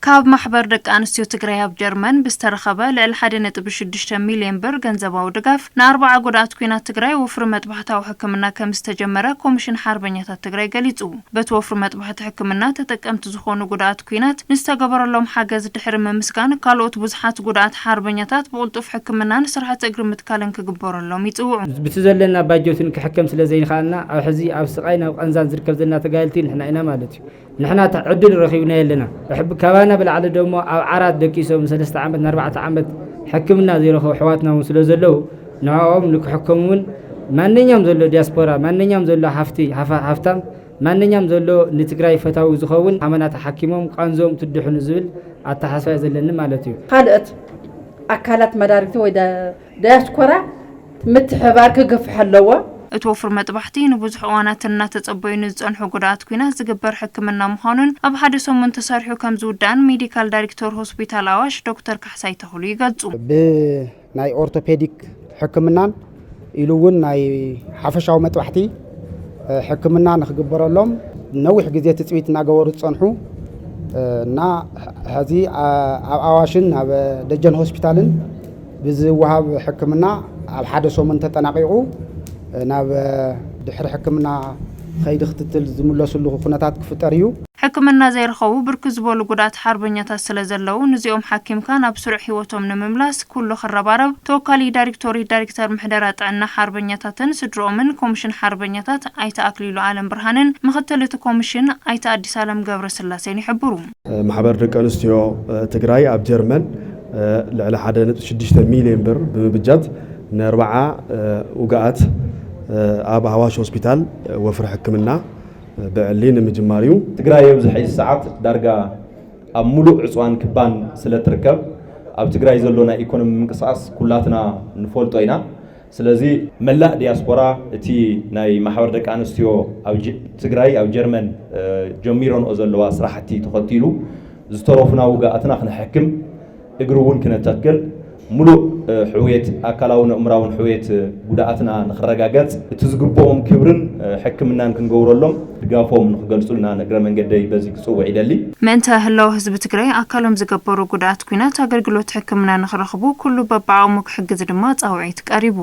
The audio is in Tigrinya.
ካብ ማሕበር ደቂ ኣንስትዮ ትግራይ ኣብ ጀርመን ብዝተረኸበ ልዕሊ 1.6 ሚልዮን ብር ገንዘባዊ ድጋፍ ን40 ጉዳኣት ኩናት ትግራይ ወፍሪ መጥባሕታዊ ሕክምና ከም ዝተጀመረ ኮሚሽን ሓርበኛታት ትግራይ ገሊጹ። በቲ ወፍሪ መጥባሕቲ ሕክምና ተጠቀምቲ ዝኾኑ ጉዳኣት ኩናት ንዝተገበረሎም ሓገዝ ድሕሪ ምምስጋን ካልኦት ብዙሓት ጉዳኣት ሓርበኛታት ብቕልጡፍ ሕክምናን ስርዓት እግሪ ምትካልን ክግበረሎም ይጽውዑ። ብቲ ዘለና ባጀትን ክሕከም ስለ ዘይንኻልና ኣብ ሕዚ ኣብ ስቃይ ናብ ቀንዛን ዝርከብ ዘለና ተጋልቲ ንሕና ኢና ማለት እዩ። نحن تعدل رخيونا لنا بحب كوانا بالعدد دوما أو عرض دكيسو من 3 عامات 4 عامات حكمنا زي رخو حواتنا وسلوزلو نعم لك حكمون ما نيام زلو دياسبورا ما نيام زلو حفتام ما نيام زلو نتقراي فتاو زخون عملنا تحكمهم قانزوم تدحون زبل التحسوا زلنا مالتيو قالت أكلت مداركتي ويدا دياسبورا متحبار كقف حلوة اتوفر مطبحتي نبوزح اواناتنا تتصبيو نزصنحو ጉዳት ኩናት ዝግበር ሕክምና ምዃኑን ኣብ ሓደ ሰሙን ተሰሪሑ ከም ዝውዳን ሜዲካል ዳይሬክተር ሆስፒታል አዋሽ ዶክተር ካሕሳይ ተኽሉ ይገልጹ። ብናይ ኦርቶፔዲክ ሕክምናን ኢሉውን ናይ ሓፈሻዊ መጥባሕቲ ሕክምና ንኽግበረሎም ነዊሕ ግዜ ትጽቢት እናገበሩ ዝጸንሑ እና ሕዚ ኣብ አዋሽን ኣብ ደጀን ሆስፒታልን ብዝወሃብ ሕክምና ኣብ ሓደ ሰሙን ተጠናቂቁ ናብ ድሕሪ ሕክምና خيد ختتل زملسلو ኩነታት ክፍጠር እዩ ሕክምና ዘይረኸቡ ብርክት ዝበሉ ጉዳት ሓርበኛታት ስለዘለዉ ነዚኦም ሓኪም ካን ኣብ ስሩዕ ህይወቶም ንምምላስ ኩሉ ክረባረብ ተወካሊ ዳይሬክተር ምሕደራ ጥዕና ሓርበኛታትን ስድሮምን ኮሚሽን ሓርበኛታት ኣይተ ኣክሊሉ ዓለም ብርሃንን ምክትል እቲ ኮሚሽን ኣይተ አዲስ ዓለም ገብረ ስላሴን ይሕብሩ። ማሕበር ደቂ ኣንስትዮ ትግራይ ኣብ ጀርመን ልዕሊ 1.6 ሚልዮን ብር ብምብጃት ን40 ውጋኣት ኣብ አዋሽ ሆስፒታል ወፍሪ ሕክምና ብዕሊን ምጅማሪዩ ትግራይ ኣብዚ ሕዚ ሰዓት ዳርጋ ኣብ ሙሉእ ዕፅዋን ክባን ስለ ትርከብ ኣብ ትግራይ ዘሎና ኢኮኖሚ ምንቅስቃስ ኩላትና ንፈልጦ ኢና። ስለዚ መላእ ዲያስፖራ እቲ ናይ ማሕበር ደቂ ኣንስትዮ ኣብ ትግራይ ኣብ ጀርመን ጀሚሮንኦ ዘለዋ ስራሕቲ ተኸቲሉ ዝተረፉና ውጋኣትና ክንሕክም እግሪ እውን ክነተክል ሙሉእ ሕውየት ኣካላውን እምራውን ሕውየት ጉዳኣትና ንኽረጋገጽ እቲ ዝግብኦም ክብርን ሕክምናን ክንገብረሎም ድጋፎም ንኽገልጹልና ነግረ መንገደይ በዚ ክጽውዕ ይደሊ። ምእንተ ህላው ህዝቢ ትግራይ ኣካሎም ዝገበሩ ጉዳኣት ኩናት ኣገልግሎት ሕክምና ንኽረኽቡ ኩሉ በብዓቕሙ ክሕግዝ ድማ ጻውዒት ቀሪቡ።